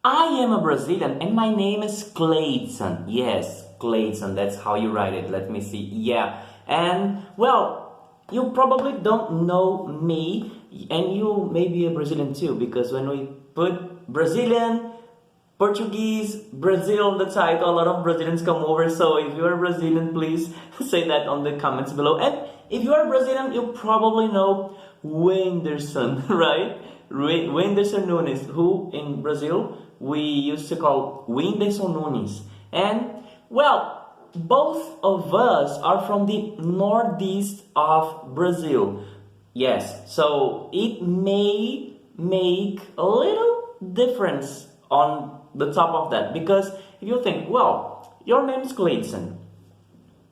I am a Brazilian and my name is Cleydson. Yes, Cleydson, that's how you write it. Let me see. Yeah. And well, you probably don't know me, and you may be a Brazilian too, because when we put Brazilian, Portuguese, Brazil on the title, a lot of Brazilians come over. So if you're Brazilian, please say that on the comments below. And if you are Brazilian, you probably know Whindersson, right? Whindersson Nunes, who in Brazil we used to call Whindersson Nunes. And well, both of us are from the northeast of Brazil. Yes, so it may make a little difference on the top of that, because if you think, well, your name is Cleydson,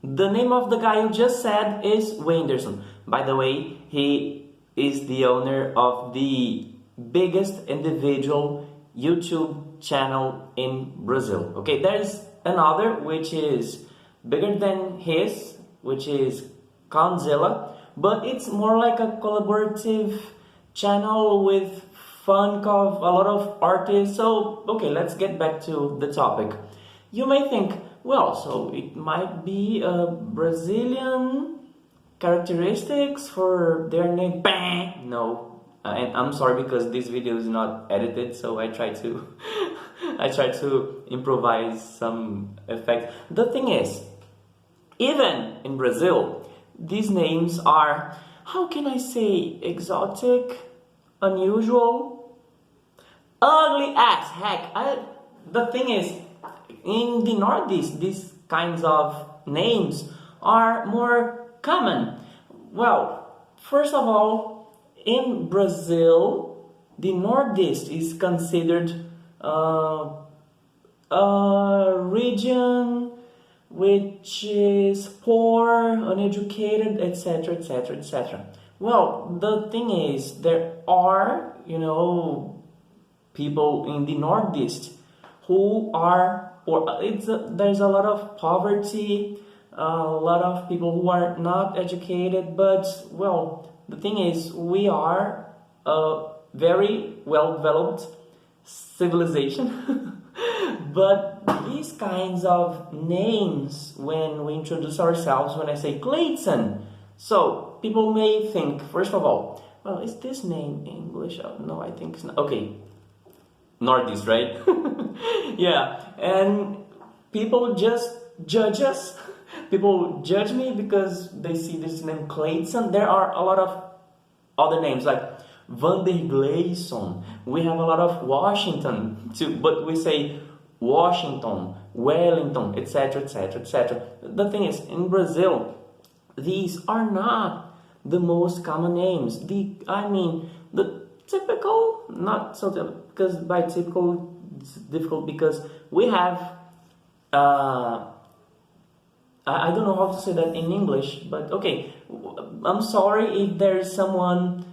the name of the guy you just said is Whindersson. By the way, he is the owner of the biggest individual YouTube channel in Brazil. Okay, there's another which is bigger than his, which is Conzilla, but it's more like a collaborative channel with fun of a lot of artists. So okay, let's get back to the topic. You may think, well, so it might be a Brazilian characteristics for their name. Bang! No, and I'm sorry because this video is not edited, so I try to I try to improvise some effects. The thing is, even in Brazil, these names are, how can I say, exotic, unusual, ugly as heck. The thing is, in the Northeast, these kinds of names are more common. Well, first of all, in Brazil, the Northeast is considered a region which is poor, uneducated, etc., etc., etc. Well, the thing is, there are, people in the Northeast who are, there's a lot of poverty, a lot of people who are not educated, but, well, the thing is, we are a very well-developed civilization, but these kinds of names, when we introduce ourselves, when I say Cleydson, so people may think, first of all, well, is this name English? Oh, no, I think it's not. Okay, Northeast, right? Yeah, and people just judge us. People judge me because they see this name Cleydson. There are a lot of other names like Whindersson. We have a lot of Washington too, but we say Washington, Wellington, etc., etc., etc. The thing is, in Brazil, these are not the most common names. The typical, not so typical, because by typical it's difficult because we have I don't know how to say that in English, but okay, I'm sorry if there's someone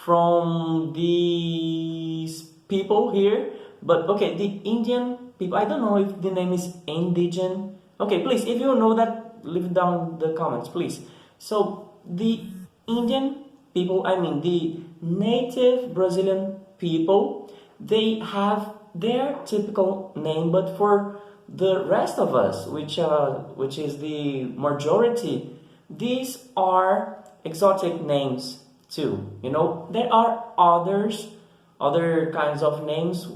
from these people here, but okay, the Indian people, I don't know if the name is indigen. Okay, please, if you know that, leave it down in the comments, please. So the Indian people, the native Brazilian people, they have their typical name, but for the rest of us, which is the majority, these are exotic names too. There are other kinds of names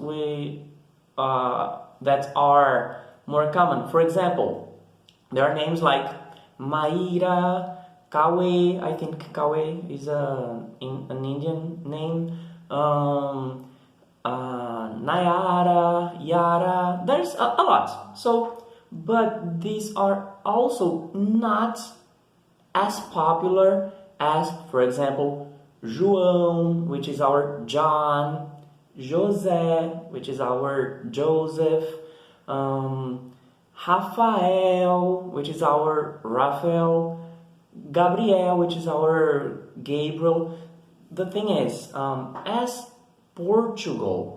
that are more common. For example, there are names like Maíra, Kawe. I think Kawe is an Indian name. Nayara, Yara, there's a lot. So, but these are also not as popular as, for example, João, which is our John, José, which is our Joseph, Rafael, which is our Rafael, Gabriel, which is our Gabriel. The thing is, as Portugal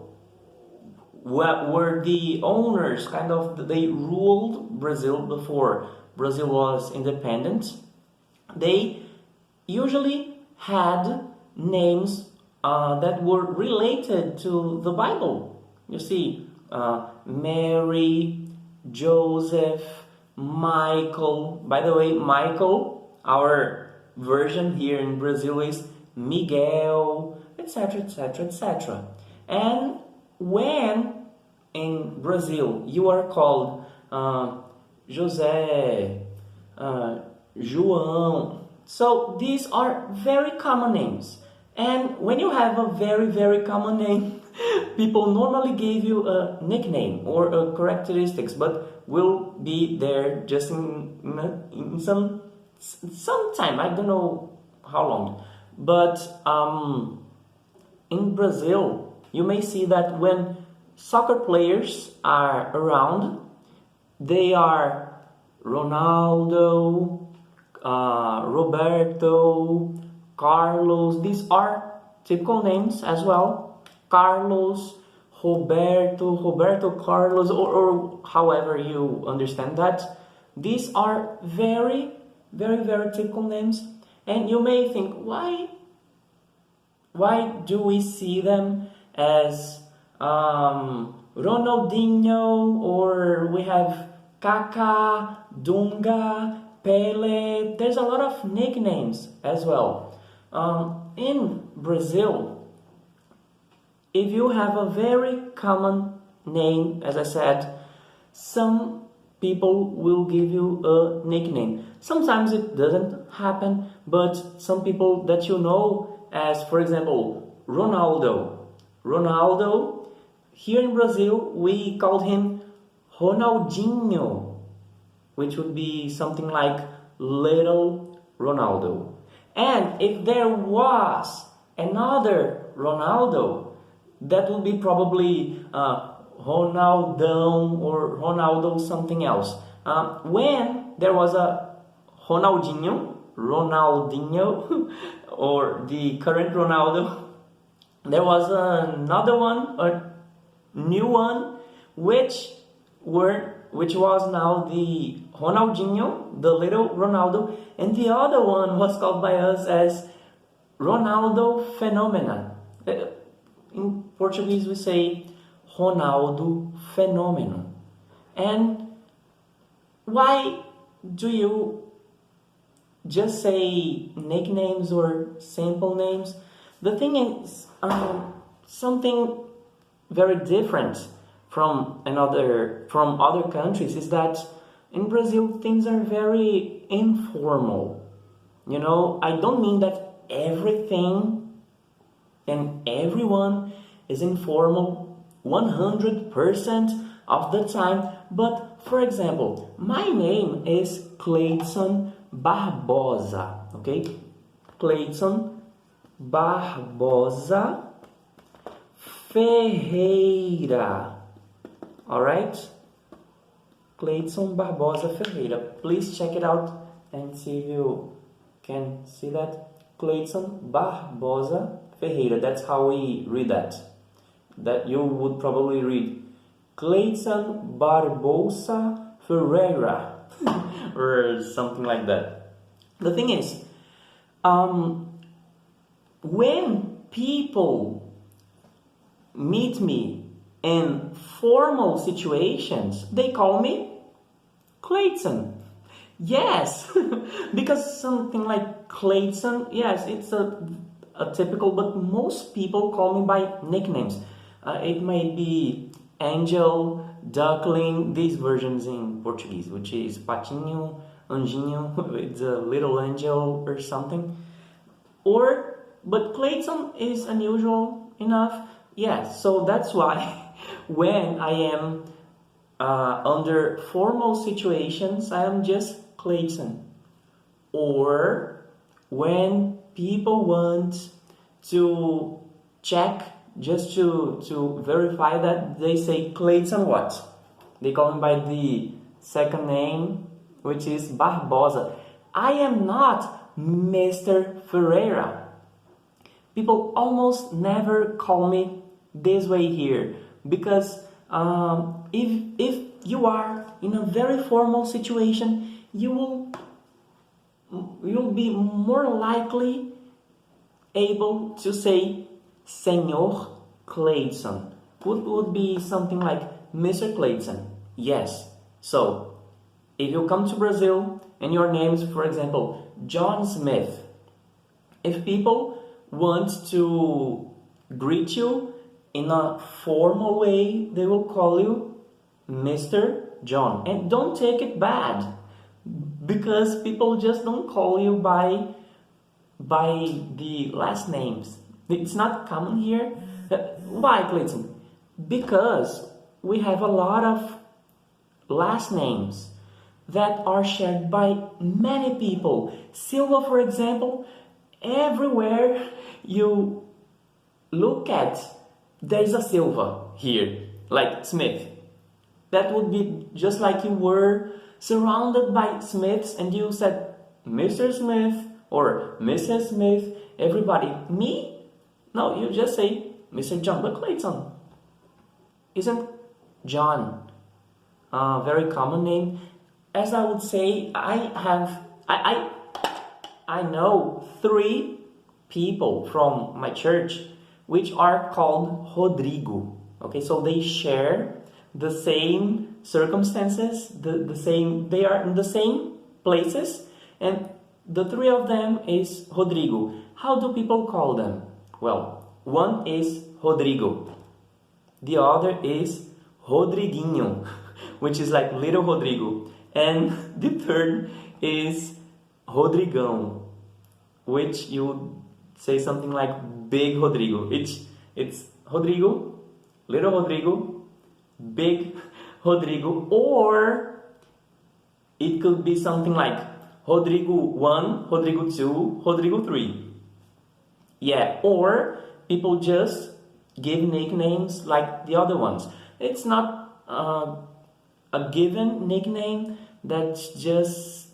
were the owners, they ruled Brazil before Brazil was independent, they usually had names that were related to the Bible. You see, Mary, Joseph, Michael. By the way, Michael, our version here in Brazil is Miguel, etc., etc., etc. And when in Brazil you are called José, João, so these are very common names. And when you have a very, very common name, people normally give you a nickname or a characteristics, but will be there just in some time. I don't know how long. But in Brazil, you may see that when soccer players are around, they are Ronaldo, Roberto, Carlos. These are typical names as well. Carlos, Roberto Carlos, or however you understand that. These are very, very, very typical names. And you may think, why do we see them as Ronaldinho, or we have Kaká, Dunga, Pele? There's a lot of nicknames as well. In Brazil, if you have a very common name, as I said, some people will give you a nickname. Sometimes it doesn't happen, but some people that you know, as for example, Ronaldo. Ronaldo, here in Brazil, we called him Ronaldinho, which would be something like little Ronaldo. And if there was another Ronaldo, that would be probably Ronaldão or Ronaldo something else. When there was a Ronaldinho, or the current Ronaldo, there was another one, a new one, which was now the Ronaldinho, the little Ronaldo, and the other one was called by us as Ronaldo Phenomena. In Portuguese we say Ronaldo Fenômeno. And why do you just say nicknames or simple names? The thing is, something very different from other countries is that in Brazil things are very informal. You know, I don't mean that everything and everyone is informal 100% of the time, but for example, my name is Cleydson Barbosa, okay? Cleydson Barbosa Ferreira. Alright? Cleydson Barbosa Ferreira. Please check it out and see if you can see that. Cleydson Barbosa Ferreira. That's how we read that. That you would probably read Cleydson Barbosa Ferreira or something like that. The thing is, when people meet me in formal situations, they call me Cleydson. Yes, because something like Cleydson, yes, it's a typical, but most people call me by nicknames. It might be Angel, Duckling, these versions in Portuguese, which is Patinho, Anjinho, it's a little angel or something. But Cleydson is unusual enough. Yes, so that's why when I am under formal situations, I am just Cleydson. Or when people want to check, just to verify that, they say Cleydson what? They call him by the second name, which is Barbosa. I am not Mr. Ferreira. People almost never call me this way here, because if you are in a very formal situation, you'll be more likely able to say Senhor Cleydson. Would be something like Mr. Cleydson. Yes. So, if you come to Brazil and your name is, for example, John Smith, if people want to greet you in a formal way, they will call you Mr. John. And don't take it bad, because people just don't call you by the last names. It's not common here. Why, Cleydson? Because we have a lot of last names that are shared by many people. Silva, for example, everywhere you look at, there's a Silva here, like Smith. That would be just like you were surrounded by Smiths and you said Mr. Smith or Mrs. Smith. Everybody, me? No, you just say Mr. John. But Cleydson, isn't John a very common name? As I would say, I know 3 people from my church which are called Rodrigo. Okay, so they share the same circumstances, the same, they are in the same places, and the 3 of them is Rodrigo. How do people call them? Well, one is Rodrigo, the other is Rodriguinho, which is like little Rodrigo, and the third is Rodrigão, which you would say something like big Rodrigo. It's Rodrigo, little Rodrigo, big Rodrigo, or it could be something like Rodrigo 1, Rodrigo 2, Rodrigo 3. Yeah, or people just give nicknames like the other ones. It's not a given nickname, that's just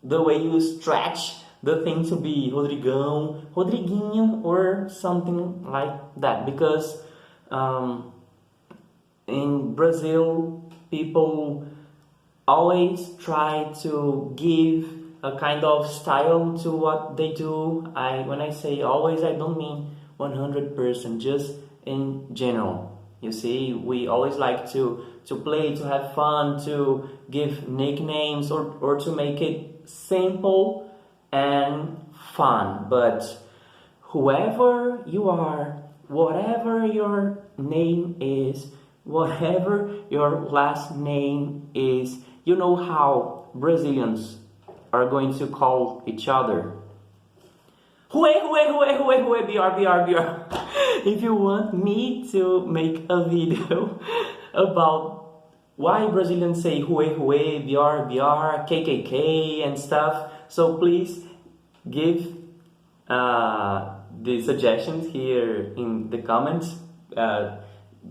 the way you stretch the thing to be Rodrigão, Rodriguinho, or something like that. Because in Brazil, people always try to give a kind of style to what they do. When I say always, I don't mean 100%, just in general. You see, we always like to play, to have fun, to give nicknames, or to make it simple and fun. But whoever you are, whatever your name is, whatever your last name is, you know how Brazilians are going to call each other. BR. If you want me to make a video about why Brazilians say BR, KKK and stuff, so please give the suggestions here in the comments.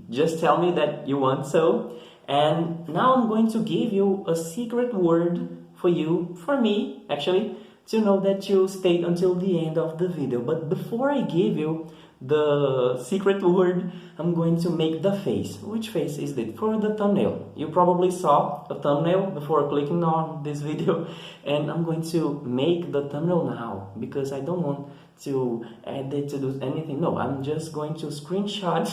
Just tell me that you want so. And now I'm going to give you a secret word for you, for me actually, to know that you stayed until the end of the video. But before I give you the secret word, I'm going to make the face. Which face is it? For the thumbnail. You probably saw a thumbnail before clicking on this video, and I'm going to make the thumbnail now because I don't want to edit, to do anything. No, I'm just going to screenshot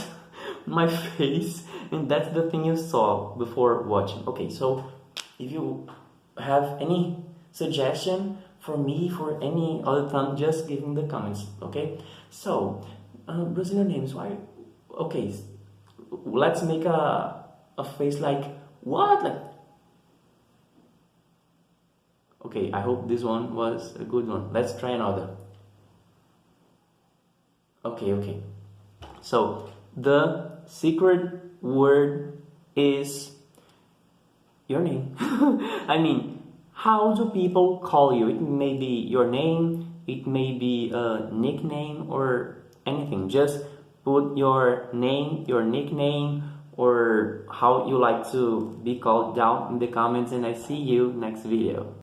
my face, and that's the thing you saw before watching. Okay, so if you have any suggestion for me for any other time, just give me the comments. Okay, so Brazilian names, why? Okay, let's make a face like what? Like, okay, I hope this one was a good one. Let's try another. Okay, so the secret word is your name. I mean, how do people call you? It may be your name, it may be a nickname, or anything. Just put your name, your nickname, or how you like to be called down in the comments, and I see you next video.